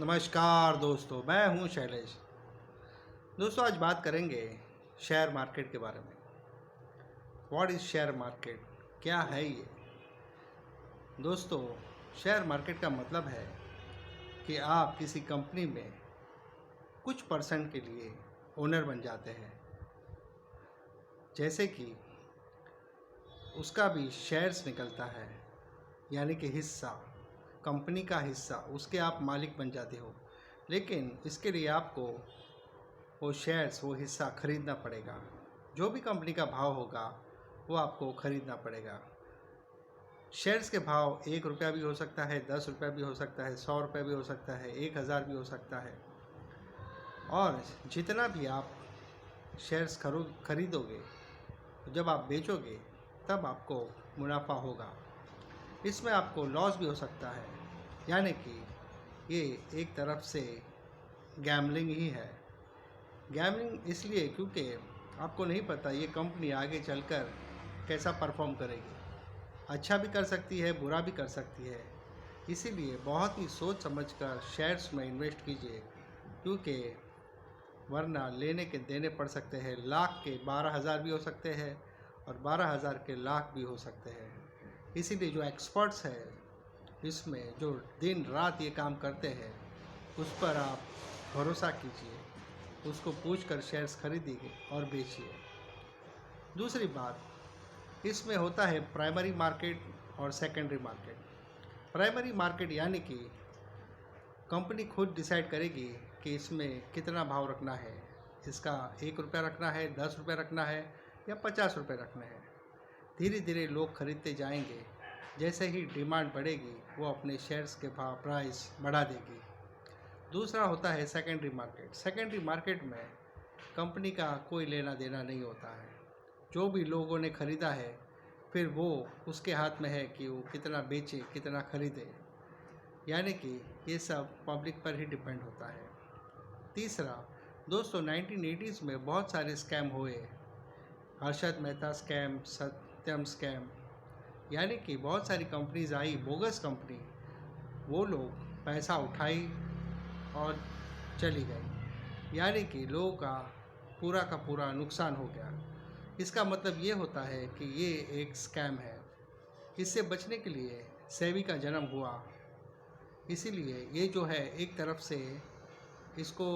नमस्कार दोस्तों, मैं हूं शैलेश। दोस्तों, आज बात करेंगे शेयर मार्केट के बारे में। What is share market? क्या है ये? दोस्तों, शेयर मार्केट का मतलब है कि आप किसी कंपनी में कुछ परसेंट के लिए ओनर बन जाते हैं। जैसे कि उसका भी शेयर्स निकलता है, यानी कि हिस्सा, कंपनी का हिस्सा, उसके आप मालिक बन जाते हो। लेकिन इसके लिए आपको वो शेयर्स, वो हिस्सा खरीदना पड़ेगा। जो भी कंपनी का भाव होगा वो आपको खरीदना पड़ेगा। शेयर्स के भाव 1 रुपया भी हो सकता है, 10 रुपया भी हो सकता है, 100 रुपये भी हो सकता है, 1000 भी हो सकता है। और जितना भी आप शेयर्स खरीदोगे, जब आप बेचोगे तब आपको मुनाफा होगा। इसमें आपको लॉस भी हो सकता है, यानी कि ये एक तरफ से गैम्बलिंग ही है। गैम्बलिंग इसलिए क्योंकि आपको नहीं पता ये कंपनी आगे चलकर कैसा परफॉर्म करेगी। अच्छा भी कर सकती है, बुरा भी कर सकती है। इसीलिए बहुत ही सोच समझकर शेयर्स में इन्वेस्ट कीजिए, क्योंकि वरना लेने के देने पड़ सकते हैं। लाख के 12,000 भी हो सकते हैं और 12,000 के लाख भी हो सकते हैं। इसीलिए जो एक्सपर्ट्स हैं, इसमें जो दिन रात ये काम करते हैं, उस पर आप भरोसा कीजिए, उसको पूछकर शेयर्स खरीदिए और बेचिए। दूसरी बात, इसमें होता है प्राइमरी मार्केट और सेकेंडरी मार्केट। प्राइमरी मार्केट यानी कि कंपनी खुद डिसाइड करेगी कि इसमें कितना भाव रखना है। इसका 1 रुपया रखना है, 10 रुपये रखना है या 50 रुपये रखना है। धीरे धीरे लोग खरीदते जाएंगे। जैसे ही डिमांड बढ़ेगी वो अपने शेयर्स के भाव प्राइस बढ़ा देगी। दूसरा होता है सेकेंडरी मार्केट। सेकेंडरी मार्केट में कंपनी का कोई लेना देना नहीं होता है। जो भी लोगों ने ख़रीदा है, फिर वो उसके हाथ में है कि वो कितना बेचे, कितना ख़रीदे, यानी कि ये सब पब्लिक पर ही डिपेंड होता है। तीसरा दोस्तों, 1980s में बहुत सारे स्कैम हुए। हर्षद मेहता स्कैम, सत्यम स्कैम, यानी कि बहुत सारी कंपनीज आई, बोगस कंपनी। वो लोग पैसा उठाई और चली गई, यानी कि लोगों का पूरा नुकसान हो गया। इसका मतलब ये होता है कि ये एक स्कैम है। इससे बचने के लिए सेबी का जन्म हुआ। इसीलिए ये जो है, एक तरफ से इसको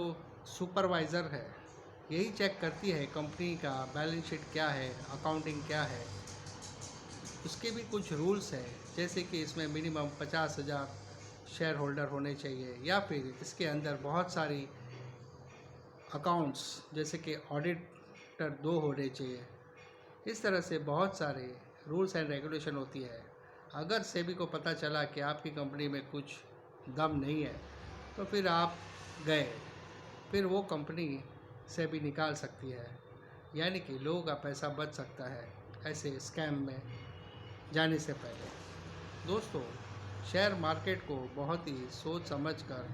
सुपरवाइज़र है, यही चेक करती है कंपनी का बैलेंस शीट क्या है, अकाउंटिंग क्या है। उसके भी कुछ रूल्स हैं, जैसे कि इसमें मिनिमम 50,000 शेयर होल्डर होने चाहिए, या फिर इसके अंदर बहुत सारी अकाउंट्स, जैसे कि ऑडिटर 2 होने चाहिए। इस तरह से बहुत सारे रूल्स एंड रेगुलेशन होती है। अगर सेबी को पता चला कि आपकी कंपनी में कुछ दम नहीं है, तो फिर आप गए, फिर वो कंपनी सेबी निकाल सकती है, यानी कि लोगों का पैसा बच सकता है ऐसे स्कैम में जाने से पहले। दोस्तों, शेयर मार्केट को बहुत ही सोच समझ कर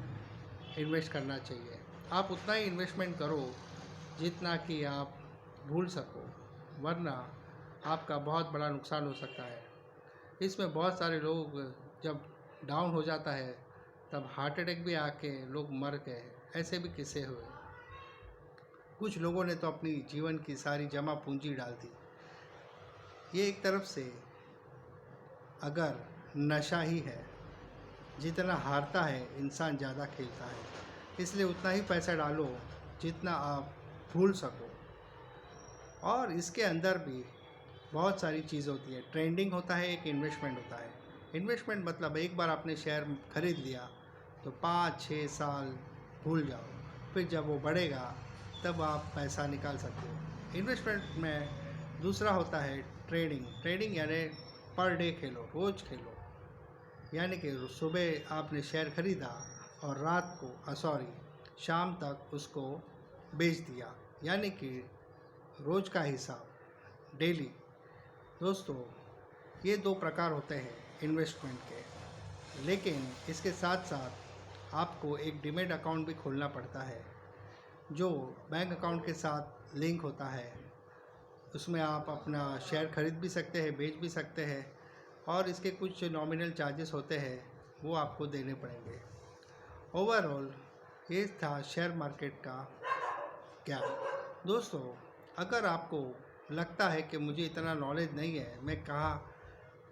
इन्वेस्ट करना चाहिए। आप उतना ही इन्वेस्टमेंट करो जितना कि आप भूल सको, वरना आपका बहुत बड़ा नुकसान हो सकता है। इसमें बहुत सारे लोग, जब डाउन हो जाता है तब हार्ट अटैक भी आके लोग मर गए, ऐसे भी किस्से हुए। कुछ लोगों ने तो अपनी जीवन की सारी जमा पूंजी डाल दी। ये एक तरफ से अगर नशा ही है, जितना हारता है इंसान ज़्यादा खेलता है। इसलिए उतना ही पैसा डालो जितना आप भूल सको। और इसके अंदर भी बहुत सारी चीज़ होती है। ट्रेंडिंग होता है, एक इन्वेस्टमेंट होता है। इन्वेस्टमेंट मतलब एक बार आपने शेयर खरीद लिया तो 5-6 साल भूल जाओ, फिर जब वो बढ़ेगा तब आप पैसा निकाल सकते हो। इन्वेस्टमेंट में दूसरा होता है ट्रेडिंग। ट्रेडिंग यानी पर डे खेलो, रोज़ खेलो, यानी कि सुबह आपने शेयर खरीदा और रात को शाम तक उसको बेच दिया, यानी कि रोज़ का हिसाब, डेली। दोस्तों, ये 2 प्रकार होते हैं इन्वेस्टमेंट के। लेकिन इसके साथ साथ आपको एक डीमैट अकाउंट भी खोलना पड़ता है, जो बैंक अकाउंट के साथ लिंक होता है। उसमें आप अपना शेयर खरीद भी सकते हैं, बेच भी सकते हैं, और इसके कुछ नॉमिनल चार्जेस होते हैं, वो आपको देने पड़ेंगे। ओवरऑल ये था शेयर मार्केट का ज्ञान। दोस्तों, अगर आपको लगता है कि मुझे इतना नॉलेज नहीं है, मैं कहाँ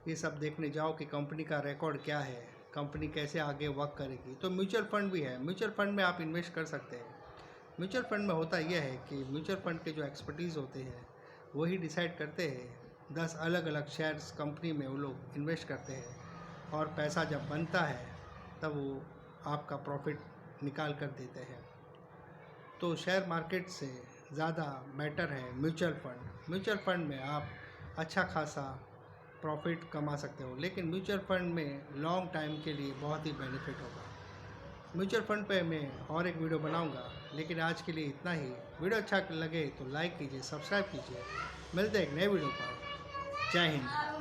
ये सब देखने जाऊँ कि कंपनी का रिकॉर्ड क्या है, कंपनी कैसे आगे वर्क करेगी, तो म्यूचुअल फंड भी है। म्यूचुअल फंड में आप इन्वेस्ट कर सकते हैं। म्यूचुअल फंड में होता यह है कि म्यूचुअल फंड के जो एक्सपर्टीज़ होते हैं वही डिसाइड करते हैं। 10 अलग अलग शेयर्स कंपनी में वो लोग इन्वेस्ट करते हैं और पैसा जब बनता है तब वो आपका प्रॉफिट निकाल कर देते हैं। तो शेयर मार्केट से ज़्यादा बेटर है म्यूचुअल फंड। म्यूचुअल फंड में आप अच्छा खासा प्रॉफिट कमा सकते हो, लेकिन म्यूचुअल फंड में लॉन्ग टाइम के लिए बहुत ही बेनिफिट होगा। म्यूचुअल फंड पे मैं और एक वीडियो बनाऊंगा, लेकिन आज के लिए इतना ही। वीडियो अच्छा लगे तो लाइक कीजिए, सब्सक्राइब कीजिए। मिलते हैं एक नए वीडियो पर। जय हिंद।